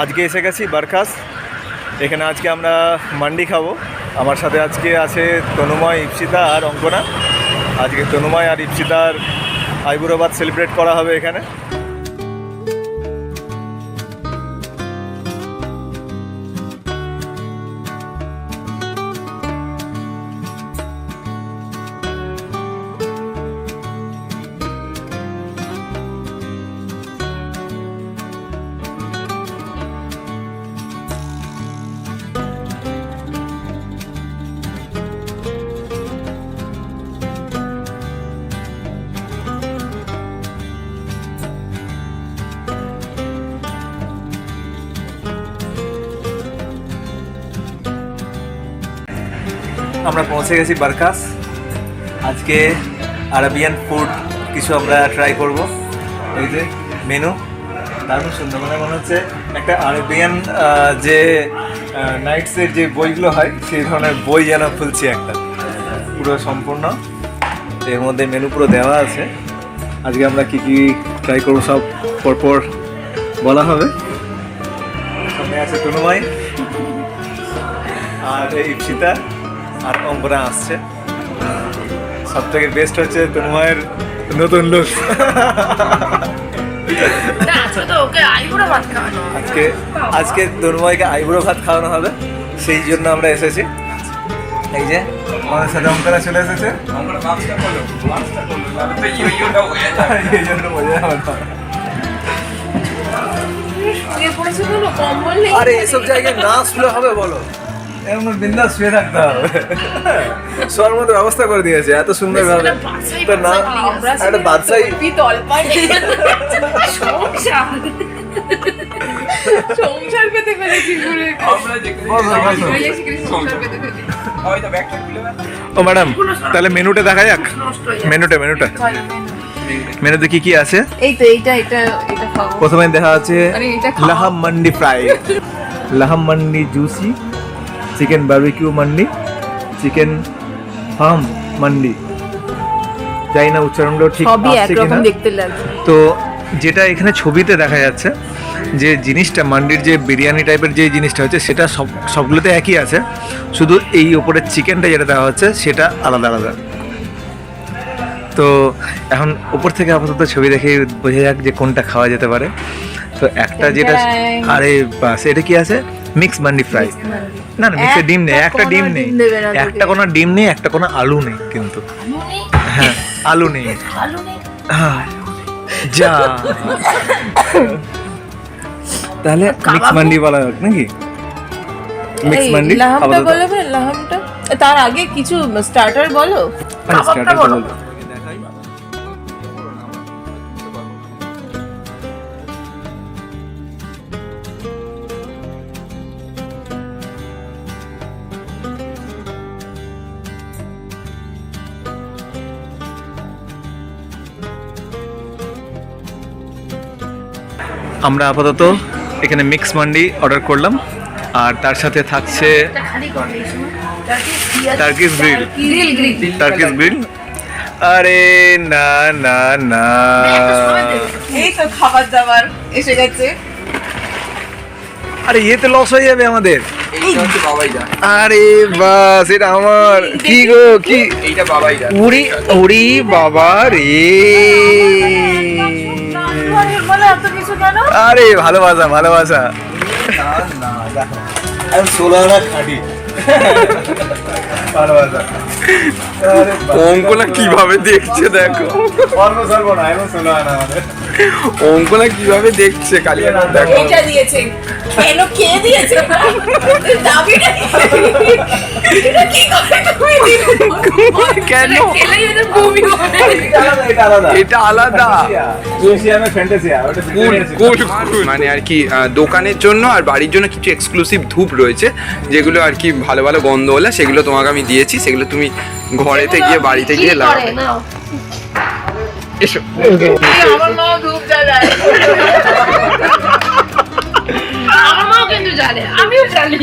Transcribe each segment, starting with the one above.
আজকে এসে গেছি বারকাস। এখানে আজকে আমরা মান্ডি খাবো। আমার সাথে আজকে আছে তনুময়, ইপসিতা আর অঙ্কনা। আজকে তনুময় আর ইপসিতার আইবুড়ো ভাত সেলিব্রেট করা হবে এখানে। আমরা পৌঁছে গেছি বারকাস। আজকে আরবিয়ান ফুড কিছু আমরা ট্রাই করব। এই যে মেনু দারুণ সুন্দর, মনে হচ্ছে একটা আরবিয়ান যে নাইটসের যে বইগুলো হয় সেই ধরনের বই যেন খুলছি একটা, পুরো সম্পূর্ণ। এর মধ্যে মেনু পুরো দেওয়া আছে। আজকে আমরা কি কি ট্রাই করবো সব পরপর বলা হবে। সামনে আছে তনুময় আর ইপসিতা আর অঙ্কনা আসছে। সব থেকে বেস্ট হচ্ছে তনুময়ের নতুন লুক। আজকে তনুময়কে আইবুড়ো ভাত খাওয়ানো হবে, সেই জন্য আমরা এসেছি। এই যে আমাদের সাথে অঙ্কনা চলে এসেছে। এই জন্য মজা হবে। আরে এসব জায়গায় না শুলে হবে বলো? এমন বিন্দাস শুয়ে থাকতে হবে। শোয়ার মতো ব্যবস্থা করে দিয়েছে এত সুন্দর ভাবে। তো না একটা বাদশাই ও ম্যাডাম, তাহলে মেনুটা দেখা যাক। মেনুটা মেনুতে কি কি আছে? প্রথমে দেখা আছে লাহাম মান্ডি ফ্রাই, লাহাম মান্ডি জুসি, চিকেন বারবিকিউ মান্ডি, চিকেন ফার্ম মান্ডি। জানি না উচ্চারণগুলো ঠিক আছে কিনা। তো যেটা এখানে ছবিতে দেখা যাচ্ছে যে জিনিসটা মান্ডির যে বিরিয়ানি টাইপের যে জিনিসটা হচ্ছে সেটা সবগুলোতে একই আছে, শুধু এই ওপরের চিকেনটা যেটা দেওয়া হচ্ছে সেটা আলাদা আলাদা। তো এখন উপর থেকে আপাতত ছবি দেখে বোঝা যাক যে কোনটা খাওয়া যেতে পারে। তো একটা যেটা, আরে বাস, এটা কি আছে? Mix mandi fry. না না, মিক্সে ডিম নেই, একটা ডিম নেই, একটা কোনো ডিম নেই, একটা কোনো আলু নেই। কিন্তু হ্যাঁ, আলু নেই। হ্যাঁ যা, তাহলে মিক্স মান্ডি বলা হোক নাকি? মিক্স মান্ডি তার আগে কিছু স্টার্টার বলো। স্টার্টার বলো। আমরা আপাতত এখানে মিক্স মান্ডি অর্ডার করলাম, আর তার সাথে থাকছে টার্কিশ গ্রিল। আরে না না না, এই তো খাবার দাবার এসে গেছে। আরে এতে লস হয়ে যাবে আমাদের। আরে বাস, এটা আমার। কি গো কি? এইটা বাবাই জানে। উড়ি বাবা রে। আরে ভালোবাসা। অঙ্কনা কিভাবে দেখছে দেখো, অঙ্কনা কিভাবে দেখছে কালী দেখো। কেন কে দিয়েছে? কেন এটা আলাদা মানে আর কি দোকানের জন্য আর বাড়ির জন্য কিছু এক্সক্লুসিভ ধূপ রয়েছে, যেগুলো আর কি ভালো ভালো গন্ধ হলে সেগুলো তোমাকে আমি দিয়েছি। সেগুলো তুমি ঘরেতে গিয়ে বাড়িতে গিয়ে লাগাবে। এসো। আমার মাও কিন্তু জানে, আমিও জানি।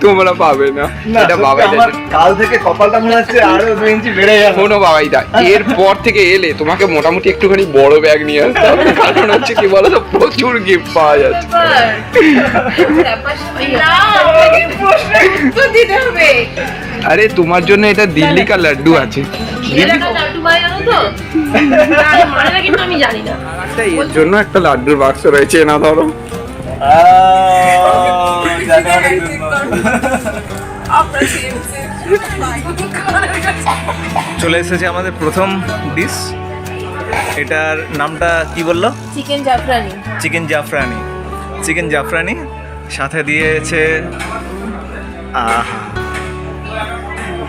তোমরা পাবে না, এটা বাবাই আমার কাল থেকে কপালটা মনে হচ্ছে আরো 2 ইঞ্চি বেড়ে গেল। শোনো বাবাই দা, এরপর থেকে এলে তোমাকে মোটামুটি একটুখানি বড় ব্যাগ নিয়ে আসতে হবে, কারণ হচ্ছে কি বলো তো, প্রচুর গিফট পাওয়া যাচ্ছে। উত্তর দিতে হবে। আরে তোমার জন্য এটা দিল্লি কা লাড্ডু আছে। আমি জানি না। এর জন্য একটা লাড্ডুর বাক্স রয়েছে, না ধরো। চলে এসেছে আমাদের প্রথম ডিশ। এটার নামটা কি বললো? চিকেন জাফরানি। চিকেন জাফরানি। চিকেন জাফরানি সাথে দিয়েছে, আহা,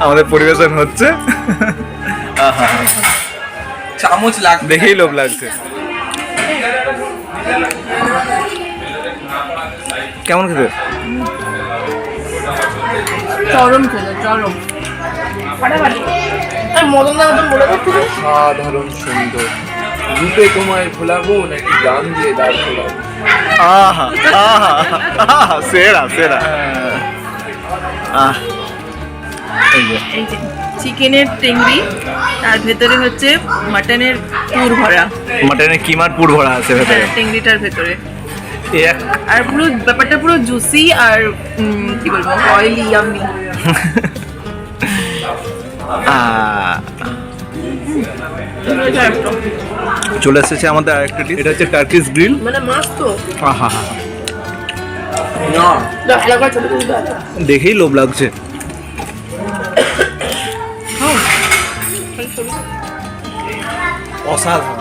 আমাদের পরিবেশন হচ্ছে। আহা, চামচ লাগ, দেখেই লোভ লাগছে। কেমন খেতে? চরম খেলো, চরম। ফাটাফাটি। আর মদন দা মতন বলে দিচ্ছি। সাধারণ সুন্দর। রূপে তোমায় ভোলাবো নাকি গান দিয়ে দাঁড় ভোলাবো? আহা আহা আহা, সেরা সেরা। এই যে চিকেনের টেংরি, তার ভেতরে হচ্ছে মাটনের পুর ভরা। মাটনের কিমার পুর ভরা আছে ভেতরে, টেংরিটার ভেতরে। এক আর পুরো ব্যাপারটা পুরো জুসি আর কি বলবো, অয়েলি, ইয়াম্মি। চলে এসেছে আমাদের আরেকটা ডিশ। এটা হচ্ছে টার্কিশ গ্রিল। মানে মাছ তো আহা, না, দেখেই লোভ লাগছে। অসাধারণ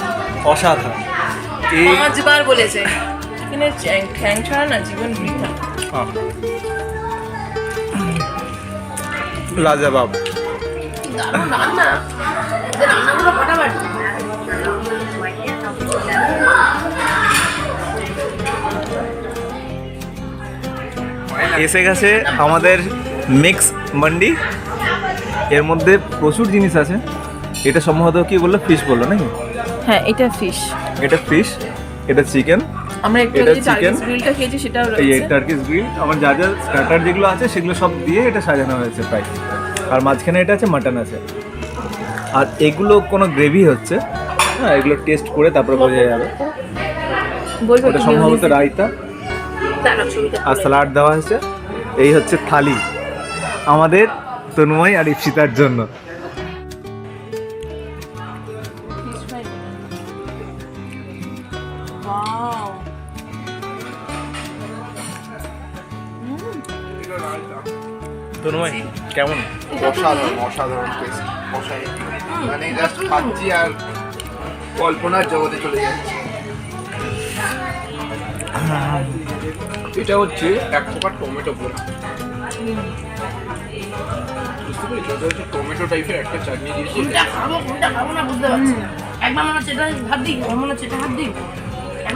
অসাধারণ। এই 5 বার বলেছে চিকেনের ঠ্যাং ছাড়া না জীবন বৃথা। লাজবাব। দারুণ রান্না, রান্নাগুলো ফাটাফাটি। এসে গেছে আমাদের মিক্স মান্ডি। এর মধ্যে প্রচুর জিনিস আছে। এটা সম্ভবত কি বললো, ফিশ বললো নাকি? হ্যাঁ, এটা ফিশ, এটা ফিশ, এটা চিকেন। আমরা একটু এটা আগে chicken। টার্কিশ গ্রিলটা খেয়েছি, সেটাও এই রয়েছে। Turkish grill. আমার যা যা স্টার্টার যেগুলো আছে সেগুলো সব দিয়ে এটা সাজানো হয়েছে প্রায়। আর মাঝখানে এটা আছে মাটন আছে। আর এগুলো কোনো গ্রেভি হচ্ছে, হ্যাঁ, এগুলো টেস্ট করে তারপরে বোঝা যাবে। বলবো ওটা কি সম্ভবত মিউজিক? রায়তা দাঁড়াও, ছবিটা আর স্যালাড দেওয়া হয়েছে। এই হচ্ছে থালি আমাদের তন্ময় আর ইপসিতার জন্য। Wow. তন্ময় কেমন? অসাধারণ অসাধারণ টেস্ট, মানে জাস্ট খাচ্ছি আর কল্পনার জগতে চলে যাচ্ছি। এটা হচ্ছে এক প্রকার টমেটো পোড়া, বুঝতে পেরেছো? এটা হচ্ছে টমেটো টাইপের একটা চাটনি দিয়েছে। কোনটা খাবো না বুঝতে পারছি না। একবার মনে হচ্ছে এটা হাত দিই, মনে হচ্ছে এটা হাত দিই। আর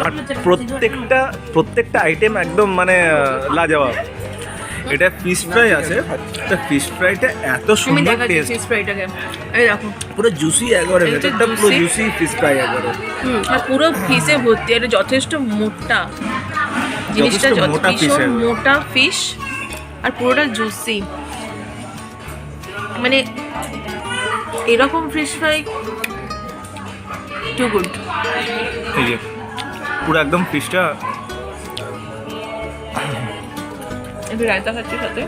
প্রত্যেকটা আইটেম একদম মানে লাজবাব। এটা ফিশ ফ্রাই আছে। এটা ফিশ ফ্রাইটা এত আমি সুন্দর দেখাচ্ছি টেস্ট, ফিশ ফ্রাইটাকে। এই দেখো, পুরো জুসি একবারে, এটা ভেতরটা পুরো juicy। জুসি ফিশ ফ্রাই একবারে। আর পুরো ফিশে ভর্তি। এটা যথেষ্ট মোটা জিনিসটা, যথেষ্ট মোটা fish ভীষণ একবারে। মোটা ফিশ আর পুরোটা জুসি। মানে এরকম ফিশ ফ্রাই টু গুড। এই যে পুরো একদম ফিশটা। একটু রায়তা খাচ্ছি সাথে।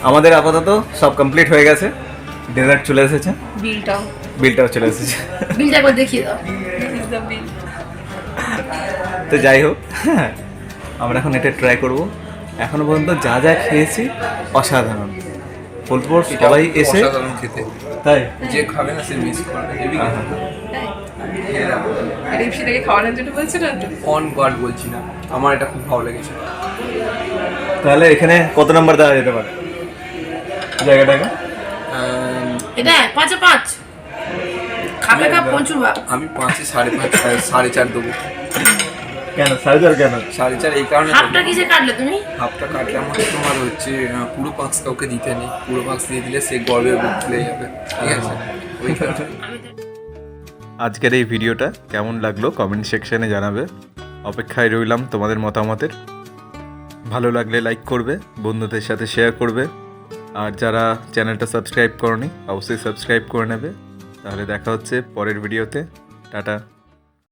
আমাদের আপাতত সব কমপ্লিট হয়ে গেছে। ডেজার্ট চলে এসেছে, বিলটাও চলে এসেছে। বিলটা একবার দেখিয়ে দাও। দিস ইজ দ্য বিল। তো যাই হোক, আমরা এখন এটা ট্রাই করব। এখনো পর্যন্ত যা যা খেয়েছি অসাধারণ। বলবো সবাই এসে অসাধারণ খেতে, তাই যে খাবে না সে মিস করবে। হেভি রিপসিটাকে খাওয়ানোর জন্য বলছো না? অন গার্ড বলছি না, আমার এটা খুব ভালো লেগেছে। তাহলে এখানে কত নাম্বার দেওয়া যেতে পারে জায়গাটাকে? এটা 5/5 খাবে কাপ পঞ্চুর ভাগ। আমি 5-এ 5.5 4.5 দেবো। কেন 4.5? কেন 4.5? এই কারণে হাফটা কিসে কাটলে তুমি? হাফটা কাটলে আমাকে তোমার হচ্ছে পুরো পাক্স কাউকে দিতে নেই। পুরো পাক্স দিয়ে দিলে সে গর্বের বুক ফুলে যাবে, ঠিক আছে? ওই কারণে। আজকের এই ভিডিওটা কেমন লাগলো কমেন্ট সেকশনে জানাবে। অপেক্ষায় রইলাম তোমাদের মতামতের। ভালো লাগলে লাইক করবে, বন্ধুদের সাথে শেয়ার করবে, আর যারা চ্যানেলটা সাবস্ক্রাইব করনি অবশ্যই সাবস্ক্রাইব করে নেবে। তাহলে দেখা হচ্ছে পরের ভিডিওতে। টাটা।